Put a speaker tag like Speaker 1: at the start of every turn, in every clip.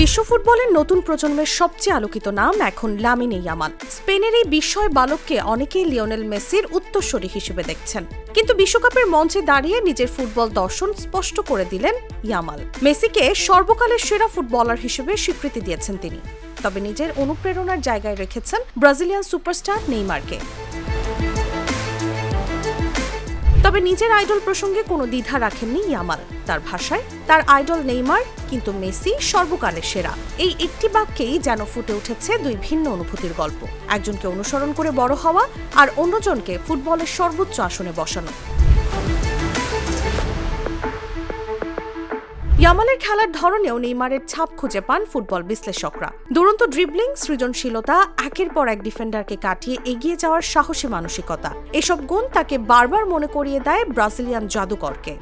Speaker 1: বিশ্ব ফুটবলের নতুন প্রজন্মের সবচেয়ে আলোকিত নাম এখন লামিনে ইয়ামাল। স্পেনের এই বিস্ময় বালককে অনেকেই লিওনেল মেসির উত্তরসূরি হিসেবে দেখছেন, কিন্তু বিশ্বকাপের মঞ্চে দাঁড়িয়ে নিজের ফুটবল দর্শন স্পষ্ট করে দিলেন ইয়ামাল। মেসিকে সর্বকালের সেরা ফুটবলার হিসেবে স্বীকৃতি দিয়েছেন তিনি, তবে নিজের অনুপ্রেরণার জায়গায় রেখেছেন ব্রাজিলিয়ান সুপারস্টার নেইমারকে। তবে নিজের আইডল প্রসঙ্গে কোনো দ্বিধা রাখেননি ইয়ামাল। তার ভাষায় তার আইডল নেইমার, কিন্তু মেসি সর্বকালের সেরা। এই একটি বাক্যেই যেন ফুটে উঠেছে দুই ভিন্ন অনুভূতির গল্প, একজনকে অনুসরণ করে বড় হওয়া আর অন্যজনকে ফুটবলের সর্বোচ্চ আসনে বসানো। ইয়ামালের খেলার ধরনেও নেইমারের ছাপ খুঁজে পান ফুটবল বিশ্লেষকরা। দুরন্ত ড্রিবলিং, সৃজনশীলতা, একের পর এক ডিফেন্ডারকে কাটিয়ে এগিয়ে যাওয়ার সাহসী মানসিকতা, এসব গুণ তাকে বারবার মনে করিয়ে দেয় ব্রাজিলিয়ান জাদুকরকে।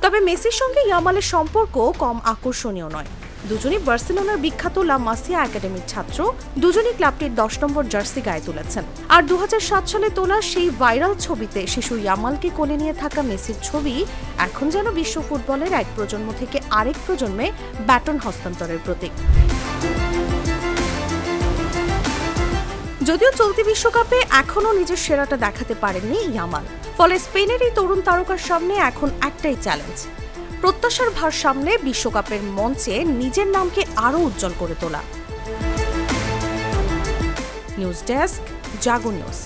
Speaker 1: তবে মেসির সঙ্গে ইয়ামালের সম্পর্ক কম আকর্ষণীয় নয়। দুজনই বার্সেলোনার বিখ্যাত লা মাসিয়া একাডেমির ছাত্র। দুজনই ক্লাবটির 10 নম্বর জার্সি গায়ে তুলেছেন। আর 2007 সালে তোলা সেই ভাইরাল ছবিতে শিশু ইয়ামালকে কোলে নিয়ে থাকা মেসির ছবি এখন যেন বিশ্ব ফুটবলের এক প্রজন্ম থেকে আরেক প্রজন্মে ব্যাটন হস্তান্তরের প্রতীক। যদিও চলতি বিশ্বকাপে এখনও নিজের সেরাটা দেখাতে পারেননি ইয়ামাল, ফলে স্পেনের এই তরুণ তারকার সামনে এখন একটাই চ্যালেঞ্জ, প্রত্যাশার ভার সামলে বিশ্বকাপের মঞ্চে নিজের নামকে আরও উজ্জ্বল করে তোলা। নিউজ ডেস্ক, জাগো নিউজ।